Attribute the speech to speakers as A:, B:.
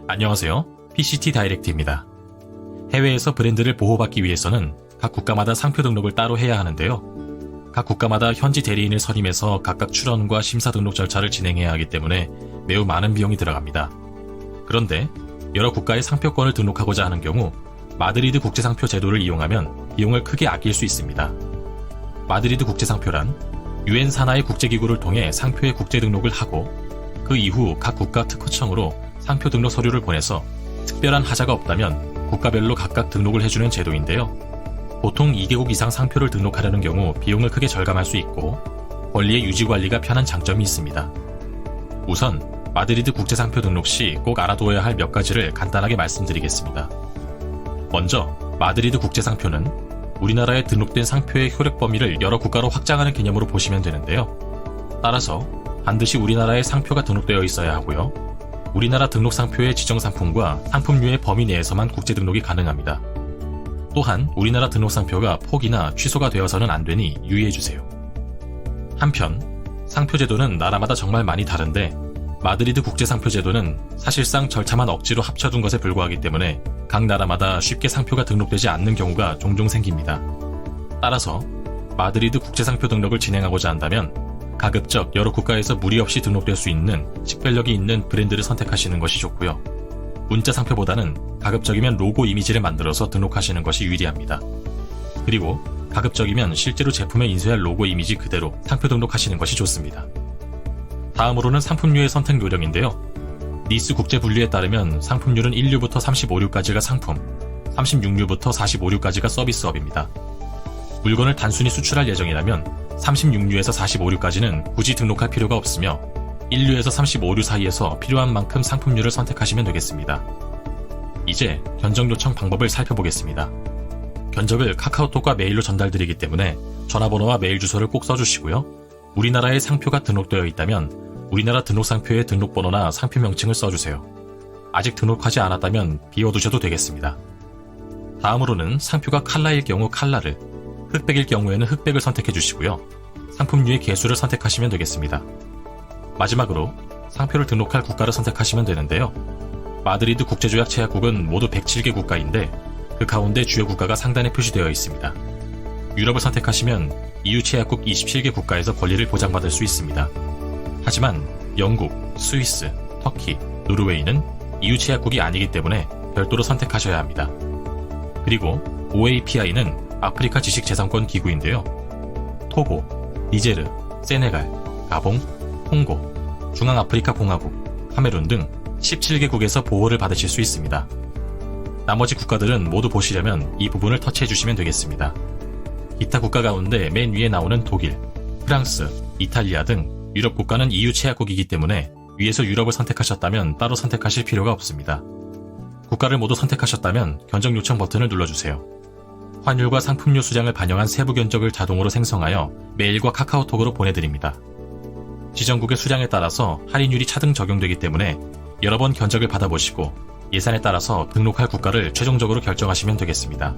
A: 안녕하세요. PCT 다이렉트입니다. 해외에서 브랜드를 보호받기 위해서는 각 국가마다 상표 등록을 따로 해야 하는데요. 각 국가마다 현지 대리인을 선임해서 각각 출원과 심사 등록 절차를 진행해야 하기 때문에 매우 많은 비용이 들어갑니다. 그런데 여러 국가의 상표권을 등록하고자 하는 경우 마드리드 국제상표 제도를 이용하면 비용을 크게 아낄 수 있습니다. 마드리드 국제상표란 UN 산하의 국제기구를 통해 상표의 국제 등록을 하고 그 이후 각 국가 특허청으로 상표 등록 서류를 보내서 특별한 하자가 없다면 국가별로 각각 등록을 해주는 제도인데요. 보통 2개국 이상 상표를 등록하려는 경우 비용을 크게 절감할 수 있고 권리의 유지 관리가 편한 장점이 있습니다. 우선 마드리드 국제상표 등록 시 꼭 알아두어야 할 몇 가지를 간단하게 말씀드리겠습니다. 먼저 마드리드 국제상표는 우리나라에 등록된 상표의 효력 범위를 여러 국가로 확장하는 개념으로 보시면 되는데요. 따라서 반드시 우리나라에 상표가 등록되어 있어야 하고요. 우리나라 등록 상표의 지정 상품과 상품류의 범위 내에서만 국제 등록이 가능합니다. 또한 우리나라 등록 상표가 포기나 취소가 되어서는 안 되니 유의해주세요. 한편 상표 제도는 나라마다 정말 많이 다른데 마드리드 국제상표 제도는 사실상 절차만 억지로 합쳐둔 것에 불과하기 때문에 각 나라마다 쉽게 상표가 등록되지 않는 경우가 종종 생깁니다. 따라서 마드리드 국제상표 등록을 진행하고자 한다면 가급적 여러 국가에서 무리 없이 등록될 수 있는 식별력이 있는 브랜드를 선택하시는 것이 좋고요. 문자 상표보다는 가급적이면 로고 이미지를 만들어서 등록하시는 것이 유리합니다. 그리고 가급적이면 실제로 제품에 인쇄할 로고 이미지 그대로 상표 등록하시는 것이 좋습니다. 다음으로는 상품류의 선택 요령인데요. 니스 국제분류에 따르면 상품류는 1류부터 35류까지가 상품, 36류부터 45류까지가 서비스업입니다. 물건을 단순히 수출할 예정이라면 36류에서 45류까지는 굳이 등록할 필요가 없으며 1류에서 35류 사이에서 필요한 만큼 상품류를 선택하시면 되겠습니다. 이제 견적 요청 방법을 살펴보겠습니다. 견적을 카카오톡과 메일로 전달드리기 때문에 전화번호와 메일 주소를 꼭 써주시고요. 우리나라에 상표가 등록되어 있다면 우리나라 등록상표의 등록번호나 상표 명칭을 써주세요. 아직 등록하지 않았다면 비워두셔도 되겠습니다. 다음으로는 상표가 칼라일 경우 칼라를, 흑백일 경우에는 흑백을 선택해 주시고요. 상품류의 개수를 선택하시면 되겠습니다. 마지막으로 상표를 등록할 국가를 선택하시면 되는데요. 마드리드 국제조약 체약국은 모두 107개 국가인데 그 가운데 주요 국가가 상단에 표시되어 있습니다. 유럽을 선택하시면 EU 체약국 27개 국가에서 권리를 보장받을 수 있습니다. 하지만 영국, 스위스, 터키, 노르웨이는 EU 체약국이 아니기 때문에 별도로 선택하셔야 합니다. 그리고 OAPI는 아프리카 지식재산권 기구인데요. 토고, 니제르, 세네갈, 가봉, 콩고, 중앙아프리카 공화국, 카메룬 등 17개국에서 보호를 받으실 수 있습니다. 나머지 국가들은 모두 보시려면 이 부분을 터치해 주시면 되겠습니다. 기타 국가 가운데 맨 위에 나오는 독일, 프랑스, 이탈리아 등 유럽 국가는 EU 체약국이기 때문에 위에서 유럽을 선택하셨다면 따로 선택하실 필요가 없습니다. 국가를 모두 선택하셨다면 견적 요청 버튼을 눌러주세요. 환율과 상품류 수량을 반영한 세부 견적을 자동으로 생성하여 메일과 카카오톡으로 보내드립니다. 지정국의 수량에 따라서 할인율이 차등 적용되기 때문에 여러 번 견적을 받아보시고 예산에 따라서 등록할 국가를 최종적으로 결정하시면 되겠습니다.